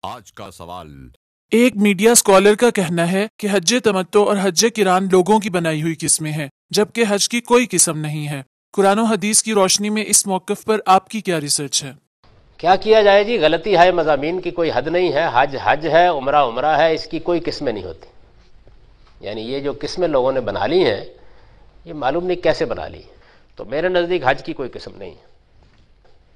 آج کا سوال۔ ایک میڈیا اسکالر کا کہنا ہے کہ حج تمتع اور حج قران لوگوں کی بنائی ہوئی قسمیں ہیں، جبکہ حج کی کوئی قسم نہیں ہے۔ قرآن و حدیث کی روشنی میں اس موقف پر آپ کی کیا ریسرچ ہے؟ کیا کیا جائے جی، غلطی ہے، مضامین کی کوئی حد نہیں ہے۔ حج حج ہے، عمرہ عمرہ ہے، اس کی کوئی قسمیں نہیں ہوتی۔ یعنی یہ جو قسمیں لوگوں نے بنا لی ہیں، یہ معلوم نہیں کیسے بنا لی ہیں۔ تو میرے نزدیک حج کی کوئی قسم نہیں ہے۔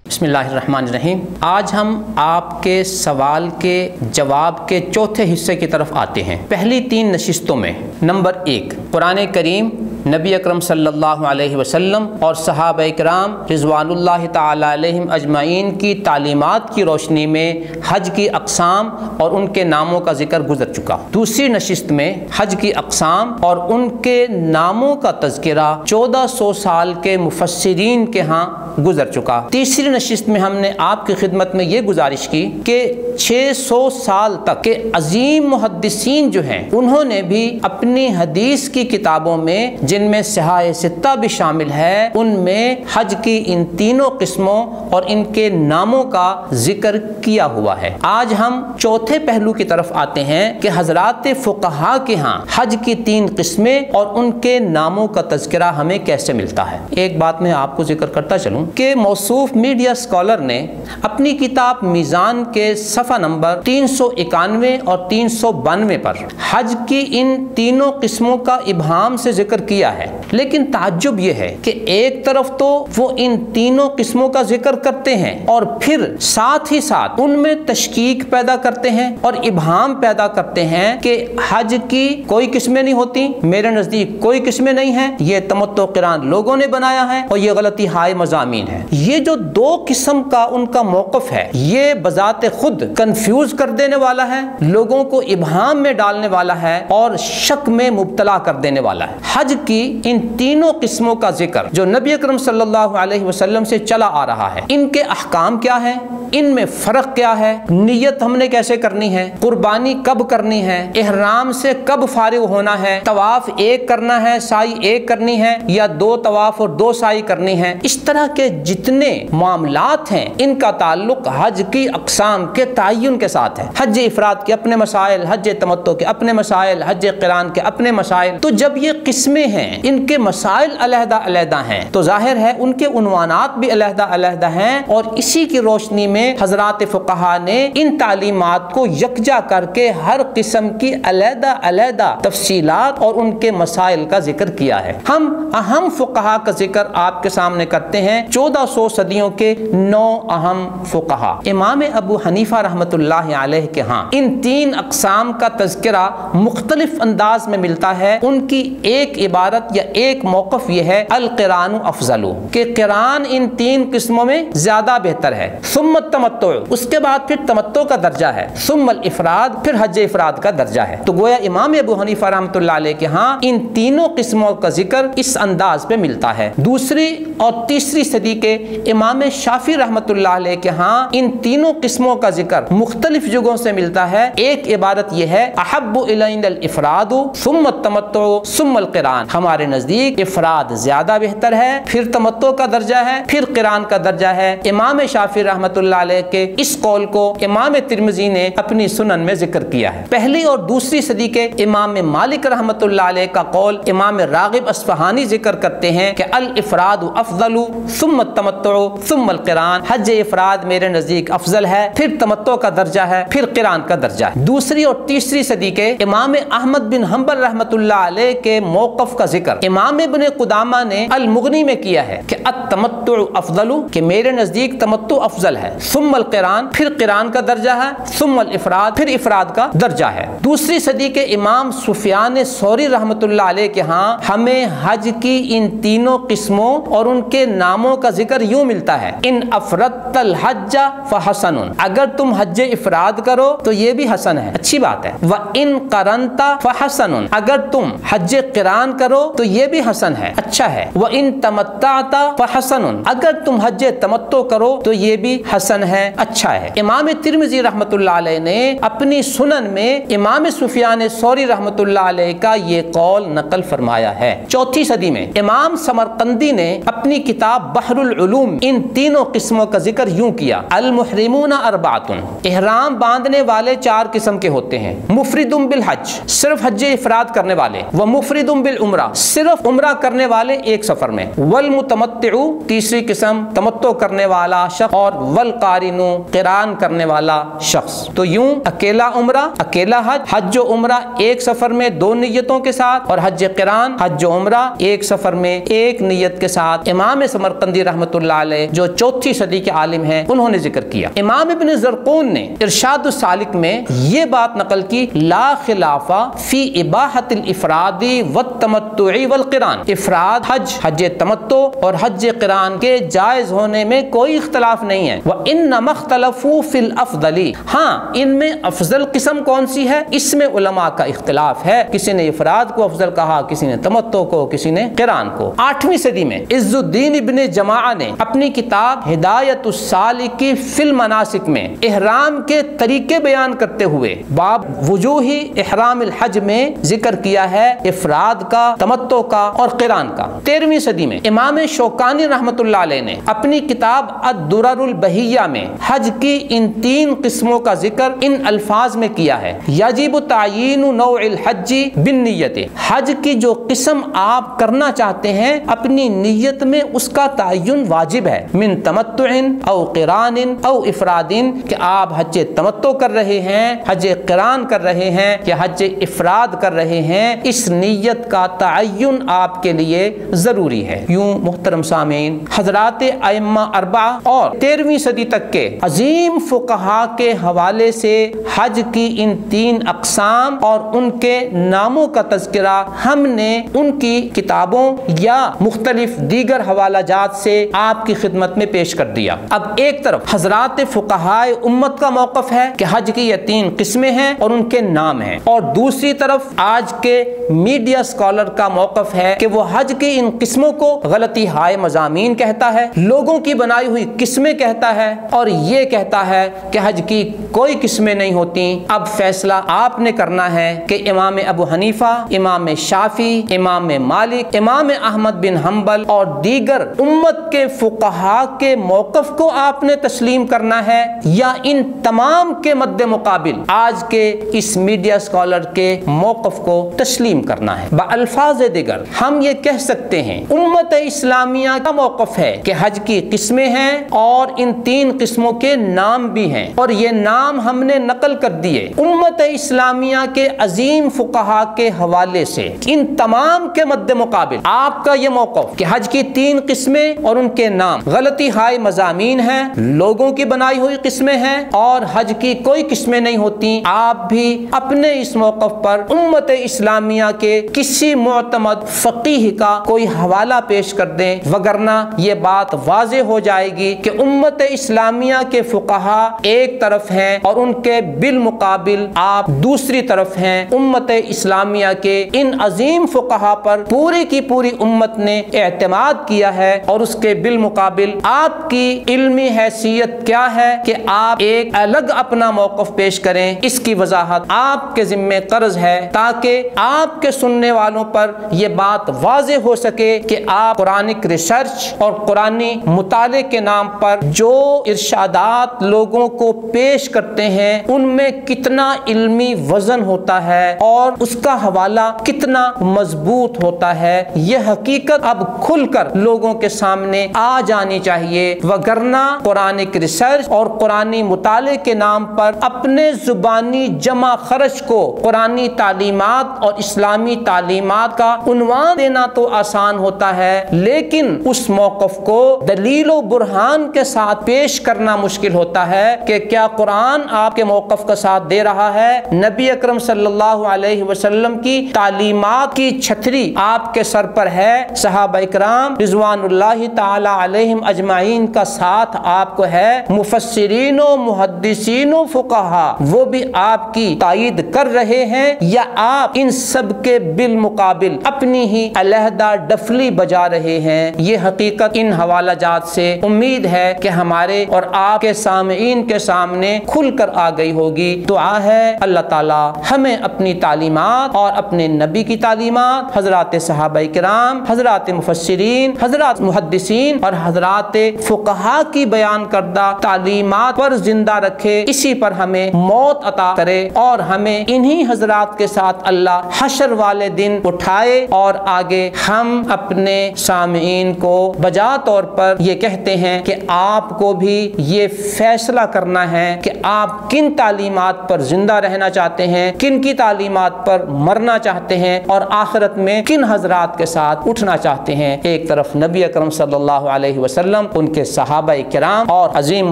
بسم اللہ الرحمن الرحیم۔ آج ہم آپ کے سوال کے جواب کے چوتھے حصے کی طرف آتے ہیں۔ پہلی 3 نشستوں میں نمبر 1 قرآن کریم، نبی اکرم صلی اللہ علیہ وسلم اور صحابہ کرام رضوان اللہ تعالی علیہم اجمعین کی تعلیمات کی روشنی میں حج کی اقسام اور ان کے ناموں کا ذکر گزر چکا۔ دوسری نشست میں حج کی اقسام اور ان کے ناموں کا تذکرہ 1400 سال کے مفسرین کے ہاں گزر چکا۔ تیسری نشست میں ہم نے آپ کی خدمت میں یہ گزارش کی کہ 600 سال تک کے عظیم محدثین جو ہیں، انہوں نے بھی اپنی حدیث کی کتابوں میں، جن میں صحاح ستہ بھی شامل ہے، ان میں حج کی ان تینوں قسموں اور ان کے ناموں کا ذکر کیا ہوا ہے۔ آج ہم چوتھے پہلو کی طرف آتے ہیں کہ حضرات فقہا کے ہاں حج کی 3 قسمیں اور ان کے ناموں کا تذکرہ ہمیں کیسے ملتا ہے۔ ایک بات میں آپ کو ذکر کرتا چلوں کہ موصوف میڈیا اسکالر نے اپنی کتاب میزان کے صفحہ نمبر 391 اور 392 پر حج کی ان تینوں قسموں کا ابہام سے ذکر کیا ہے، لیکن تعجب یہ ہے کہ ایک طرف تو وہ ان تینوں قسموں کا ذکر کرتے ہیں اور پھر ساتھ ہی ساتھ ان میں تشکیک پیدا کرتے ہیں اور ابہام پیدا کرتے ہیں کہ حج کی کوئی قسمیں نہیں ہوتی، میرے نزدیک کوئی قسمیں نہیں ہیں، یہ تمتع قران لوگوں نے بنایا ہے اور یہ غلطی ہائے مضامین ہے۔ یہ جو 2 قسم کا ان کا موقف ہے، یہ بذات خود کنفیوز کر دینے والا ہے، لوگوں کو ابہام میں ڈالنے والا ہے اور شک میں مبتلا کر دینے والا ہے۔ حج کی ان تینوں قسموں کا ذکر جو نبی اکرم صلی اللہ علیہ وسلم سے چلا آ رہا ہے، ان کے احکام کیا ہے، ان میں فرق کیا ہے، نیت ہم نے کیسے کرنی ہے، قربانی کب کرنی ہے، احرام سے کب فارغ ہونا ہے، طواف 1 کرنا ہے، سعی 1 کرنی ہے یا 2 طواف اور 2 سعی کرنی ہے، اس طرح کے جتنے معاملات ہیں ان کا تعلق حج کی اقسام کے تعین کے ساتھ ہے۔ حج افراد کے اپنے مسائل، حج تمتع کے اپنے مسائل، حج قران کے اپنے مسائل۔ تو جب یہ قسمیں ہیں، ان کے مسائل علیحدہ علیحدہ ہیں، تو ظاہر ہے ان کے عنوانات بھی علیحدہ علیحدہ ہیں، اور اسی کی روشنی میں حضرات فقہا نے ان تعلیمات کو یکجا کر کے ہر قسم کی علیحدہ علیحدہ تفصیلات اور ان کے مسائل کا ذکر کیا ہے۔ ہم اہم فقہا کا ذکر آپ کے سامنے کرتے ہیں، 1400 صدیوں کے 9 اہم فقہا۔ امام ابو حنیفہ رحمۃ اللہ علیہ کے ہاں ان 3 اقسام کا تذکرہ مختلف انداز میں ملتا ہے۔ ان کی ایک عبارت یا ایک موقف یہ ہے، القران افضل، کہ قران ان 3 قسموں میں زیادہ بہتر ہے، ثم التمتع، اس کے بعد پھر تمتع کا درجہ ہے، ثم الافراد، پھر حج افراد کا درجہ ہے۔ تو گویا امام ابو حنیفہ رحمۃ اللہ علیہ کے ہاں ان تینوں قسموں کا ذکر اس انداز پہ ملتا ہے۔ دوسری اور تیسری صدی کے امام شافعی رحمۃ اللہ علیہ کے ہاں ان تینوں قسموں کا ذکر مختلف جگہوں سے ملتا ہے۔ ایک عبارت یہ ہے، احب الینا الافراد ثم التمتع ثم القران، ہمارے نزدیک افراد زیادہ بہتر ہے، پھر تمتع کا درجہ ہے، پھر قران کا درجہ ہے۔ امام شافعی رحمۃ اللہ علیہ کے اس قول کو امام ترمذی نے اپنی سنن میں ذکر کیا ہے۔ پہلی اور دوسری صدی کے امام مالک رحمۃ اللہ علیہ کا قول امام راغب اصفہانی ذکر کرتے ہیں کہ الافراد افضل ثم التمتع ثم القران، حج افراد میرے نزدیک افضل ہے، پھر تمتع کا درجہ ہے، پھر قران کا درجہ ہے۔ دوسری اور تیسری صدی کے امام احمد بن حنبل رحمۃ اللہ علیہ کے موقف کا ذکر امام ابن قدامہ نے المغنی میں کیا ہے کہ التمتع افضل، کہ میرے نزدیک تمتع افضل ہے، ثم القران، پھر قران کا درجہ ہے، ثم الافراد، پھر افراد کا درجہ ہے۔ دوسری صدی کے امام سفیان ثوری رحمۃ اللہ علیہ کے ہاں ہمیں حج کی ان تینوں قسموں اور ان کے ناموں کا ذکر یوں ملتا ہے، ان افردت الحج فحسن، اگر تم حج افراد کرو تو یہ بھی حسن ہے، اچھی بات ہے، وان قرنت فحسن، اگر تم حج قران کرو تو یہ بھی حسن ہے، اچھا ہے، وان تمتعت فحسن، اگر تم حج تمتع کرو تو یہ بھی حسن حسن ہے، اچھا ہے۔ امام ترمذی رحمۃ اللہ علیہ نے اپنی سنن میں امام سفیان ثوری رحمۃ اللہ علیہ کا یہ قول نقل فرمایا ہے۔ 4 صدی میں امام سمرقندی نے اپنی کتاب بحر العلوم ان تینوں قسموں کا ذکر یوں کیا: المحرمون اربعۃ، احرام باندھنے والے 4 قسم کے ہوتے ہیں۔ مفرد بالحج، صرف حج افراد کرنے والے، ومفرد بالعمرہ، صرف عمرہ کرنے والے ایک سفر میں، والمتمتع، تیسری قسم تمتع کرنے والا شخص، اور والقارن، قران کرنے والا شخص۔ تو یوں اکیلا عمرہ، اکیلا حج، حج و عمرہ ایک سفر میں 2 نیتوں کے ساتھ، اور حج قران، حج و عمرہ ایک سفر میں 1 نیت کے ساتھ امام سمرقندی رحمۃ اللہ علیہ جو 4 صدی کے عالم ہیں انہوں نے ذکر کیا۔ امام ابن زرقون نے ارشاد السالک میں یہ بات نقل کی: لا خلاف فی اباحت الافراد والتمتع والقران، افراد حج، حج تمتع اور حج قران کے جائز ہونے میں کوئی اختلاف نہیں ہے۔ وانما اختلفوا فی الافضل، ہاں ان میں افضل قسم کون سی ہے اس میں علماء کا اختلاف ہے، کسی نے افراد کو افضل کہا، کسی نے تمتع کو، کسی نے قران کو۔ 8ویں صدی میں عز الدین ابن جماعہ نے اپنی کتاب ہدایت السالک فی المناسک میں احرام کے طریقے بیان کرتے ہوئے باب وجوہ احرام الحج میں ذکر کیا ہے افراد کا، تمتع کا اور قران کا۔ 13ویں صدی میں امام شوکانی رحمۃ اللہ علیہ نے اپنی کتاب الدرر البہیہ میں حج کی ان 3 قسموں کا ذکر ان الفاظ میں کیا ہے: یجب تعیین نوع الحج بالنیت، حج کی جو قسم آپ کرنا چاہتے ہیں اپنی نیت میں اس کا تعین واجب ہے، من تمتع او قران او افراد، کہ آپ حج تمتع کر رہے ہیں، حج قران کر رہے ہیں یا حج افراد کر رہے ہیں، اس نیت کا تعین آپ کے لیے ضروری ہے۔ یوں محترم سامعین، حضرات ائمہ 4 اور 13ویں صدی تک کے عظیم فقہا کے حوالے سے حج کی ان 3 اقسام اور ان کے ناموں کا تذکرہ ہم نے ان کی کتابوں یا مختلف دیگر حوالہ جات سے آپ کی خدمت میں پیش کر دیا۔ اب ایک طرف حضرات فقہائے امت کا موقف ہے کہ حج کی یہ 3 قسمیں ہیں اور ان کے نام ہیں، اور دوسری طرف آج کے میڈیا اسکالر کا موقف ہے کہ وہ حج کی ان قسموں کو غلطی ہائے مضامین کہتا ہے، لوگوں کی بنائی ہوئی قسمیں کہتا ہے، اور یہ کہتا ہے کہ حج کی کوئی قسمیں نہیں ہوتی۔ اب فیصلہ آپ نے کرنا ہے کہ امام ابو حنیفہ، امام شافعی، امام مالک، امام احمد بن حنبل اور دیگر امت کے فقہا کے موقف کو آپ نے تسلیم کرنا ہے، یا ان تمام کے مد مقابل آج کے اس میڈیا اسکالر کے موقف کو تسلیم کرنا ہے۔ بالفاظ دیگر ہم یہ کہہ سکتے ہیں امت اسلامیہ کا موقف ہے کہ حج کی قسمیں ہیں اور ان 3 قسموں کے نام بھی ہیں، اور یہ نام ہم نے نقل کر دیے امت اسلامیہ کے عظیم فقہا کے حوالے سے۔ ان تمام کے مد مقابل آپ کا یہ موقف کہ حج کی 3 قسمیں اور ان کے نام غلطی ہائے مضامین ہیں، لوگوں کی بنائی ہوئی قسمیں ہیں اور حج کی کوئی قسمیں نہیں ہوتی، آپ بھی اپنے اس موقف پر امت اسلامیہ کے کسی معتمد فقیہ کا کوئی حوالہ پیش کر دیں، وگرنہ یہ بات واضح ہو جائے گی کہ امت اسلامیہ کے فقہا ایک طرف ہیں اور ان کے بالمقابل آپ دوسری طرف ہیں۔ امت اسلامیہ کے ان عظیم فقہا پر پوری کی پوری امت نے اعتماد کیا ہے، اور اس کے بالمقابل آپ کی علمی حیثیت کیا ہے کہ آپ ایک الگ اپنا موقف پیش کریں۔ اس کی وضاحت آپ کے ذمہ قرض ہے تاکہ آپ کے سننے والوں پر یہ بات واضح ہو سکے کہ آپ قرآنک ریسرچ اور قرآنی مطالعے کے نام پر جو ارشادات لوگوں کو پیش کرتے ہیں ان میں کتنا علمی وزن ہوتا ہے اور اس کا حوالہ کتنا مضبوط ہوتا ہے۔ یہ حقیقت اب کھل کر لوگوں کے سامنے آ جانی چاہیے، وگرنہ قرآنک ریسرچ اور قرآنی مطالعے کے نام پر اپنے زبانی جمع خرچ کو قرآنی تعلیمات اور اسلامی تعلیمات کا عنوان دینا تو آسان ہوتا ہے، لیکن اس موقف کو دلیل و برہان کے ساتھ پیش کرنا مشکل ہوتا ہے کہ کیا قرآن آپ کے موقف کا ساتھ دے رہا ہے، نبی اکرم صلی اللہ علیہ وسلم کی تعلیمات کی چھتری آپ کے سر پر ہے، صحابہ اکرام رضوان اللہ تعالی علیہم اجمعین کا ساتھ آپ کو ہے، مفسرین و محدثین و فقہا وہ بھی آپ کی تائید کر رہے ہیں، یا آپ ان سب کے بالمقابل اپنی ہی علیحدہ ڈفلی بجا رہے ہیں۔ یہ حقیقت ان حوالہ جات سے امید ہے کہ ہمارے اور آپ کے سامعین کے سامنے کھل کر آ گئی ہوگی۔ دعا ہے اللہ تعالی ہمیں اپنی تعلیمات اور اپنے نبی کی تعلیمات، حضرات صحابہ کرام، حضرات مفسرین، حضرات محدثین اور حضرات فقہا کی بیان کردہ تعلیمات پر زندہ رکھے، اسی پر ہمیں موت عطا کرے اور ہمیں انہی حضرات کے ساتھ اللہ حشر والے دن اٹھائے، اور آگے ہم اپنے سامعین کو بجا طور پر یہ کہتے ہیں کہ آپ کو بھی یہ فیصلہ کرنا ہے کہ آپ کن تعلیمات پر زندہ رہنا چاہتے ہیں، کن کی تعلیمات پر مرنا چاہتے ہیں، اور آخرت میں کن حضرات کے ساتھ اٹھنا چاہتے ہیں۔ ایک طرف نبی اکرم صلی اللہ علیہ وسلم، ان کے صحابہ کرام اور عظیم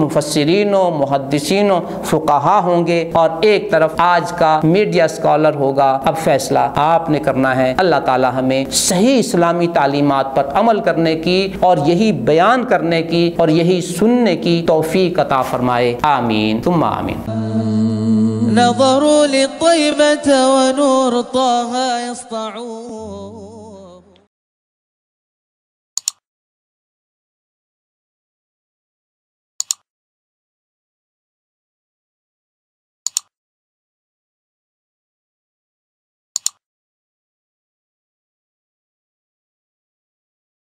مفسرین و محدثین و فقہا ہوں گے، اور ایک طرف آج کا میڈیا اسکالر ہوگا۔ اب فیصلہ آپ نے کرنا ہے۔ اللہ تعالی ہمیں صحیح اسلامی تعلیمات پر عمل کرنے کی اور یہی بیان کرنے کی اور یہی سننے کی توفیق عطا فرمائے، آمین ثم آمین۔ نظروا للطيبة ونور طه يسطعون